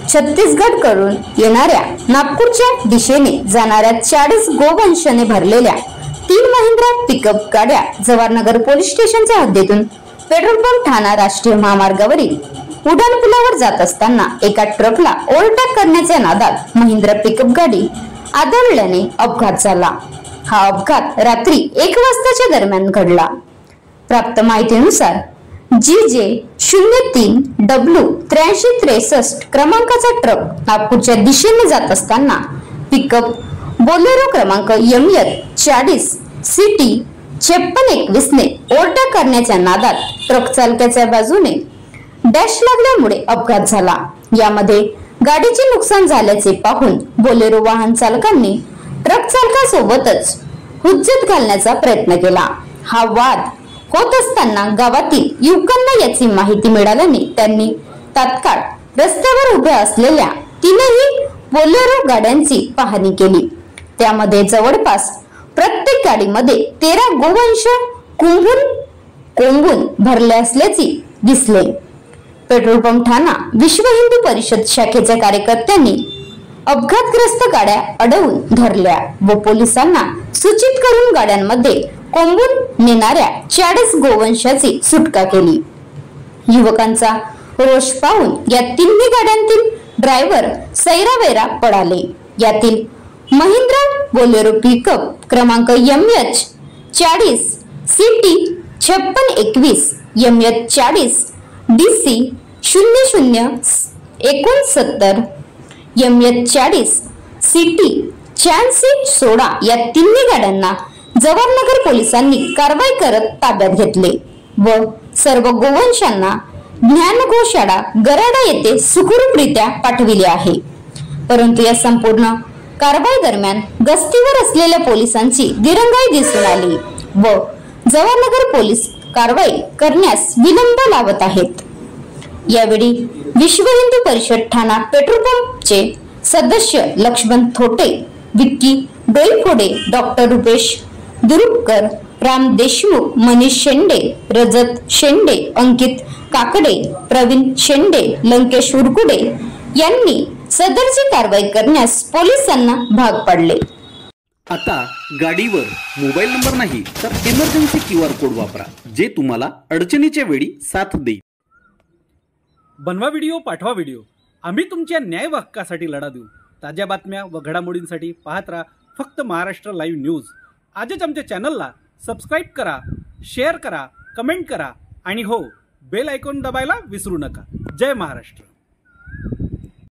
छत्तीसगड कडून येणाऱ्या नागपूरच्या दिशेने जाणाऱ्या 40 गोवंशाने भरलेल्या 3 महिंद्रा पिकअप गाड्या जवाहरनगर पोलीस स्टेशनच्या हद्दीतून पेट्रोल पंप ठाणा राष्ट्रीय महामार्गावरील उड्डाणपुलावर जात असताना एका ट्रकला ओव्हरटेक करण्याच्या नादात महिंद्रा पिकअप गाडी आदळल्याने अपघात झाला। हा अपघात रात्री 1 वाजताच्या दरम्यान घडला। प्राप्त माहितीनुसार GJ03W8363 क्रमांकाचा ट्रक नागपूरच्या दिशेने जात असताना पिकअप बोलेरो क्रमांक MH40 CT 5621 ने ओव्हरटेक करण्याच्या नादात ट्रक चालकाच्या बाजूने डॅश लागल्यामुळे अपघात झाला। यामध्ये गाडीचे नुकसान झाल्याचे पाहून बोलेरो वाहन चालकांनी ट्रक चालकासोबतच हुज्जत घालण्याचा प्रयत्न केला। हा वाद होत असताना गावातील युवकांना याची माहिती मिळाल्याने त्यांनी तात्काळ रस्त्यावर उभ्या असलेल्या 3ही बोलेरो गाड्यांची पाहणी केली। त्यामध्ये जवळपास प्रत्येक गाडीमध्ये 13 गोवंश कोंबून भरले असल्याचे दिसले। पेट्रोल पंप ठाणा विश्व हिंदू परिषद शाखेच्या कार्यकर्त्यांनी अपघातग्रस्त गाड्या अडवून धरल्या व पोलिसांना सूचित करून गाड्यांमध्ये कोंबून नेणाऱ्या 40 गोवंशाची सुटका केली। युवकांचा रोष पाहून या 3 गाड्यांतील ड्रायव्हर सैरावैरा पडाले। यातील महिंद्रा बोलेरो पिकअप क्रमांक MH40 CT 5621 MH40 DC 0069 MH40 CT 8616 या 3 गाड्यांना जवाहरनगर पोलिसांनी कारवाई करत ताब्यात घेतले व सर्व गोवंशांना ज्ञानगोशाळा गराडा येथे सुखरूपरित्या पाठविले आहे। परंतु या संपूर्ण कारवाई दरम्यान गस्तीवर असलेल्या पोलिसांची दिरंगाई दिसून आली व जवाहरनगर पोलीस कारवाई करण्यास विलंब लावत आहेत। यावेळी विश्व हिंदू परिषद ठाणा पेट्रोल पंपचे सदस्य लक्ष्मण थोटे, विक्की डोईफोडे, डॉक्टर रुपेश दुरुपकर, राम देशमुख, मनीष शेंडे, रजत शेंडे, अंकित काकडे, प्रवीण शेंडे, लंकेश उरकुडे यांनी सदरची कारवाई करण्यास पोलिसांना भाग पाडले। आता गाडीवर मोबाईल नंबर नाही तर इमर्जन्सी QR कोड वापरा, जे तुम्हाला अडचणीच्या वेळी साथ देईल। बनवा व्हिडिओ, पाठवा व्हिडिओ, आम्ही तुमच्या न्याय हक्कासाठी लढा देऊ। ताज्या बातम्या व घडामोडींसाठी पाहत राहा फक्त महाराष्ट्र लाईव्ह न्यूज। आजच आमच्या चॅनलला सबस्क्राईब करा, शेअर करा, कमेंट करा आणि हो, बेल आयकॉन दबायला विसरू नका। जय महाराष्ट्र।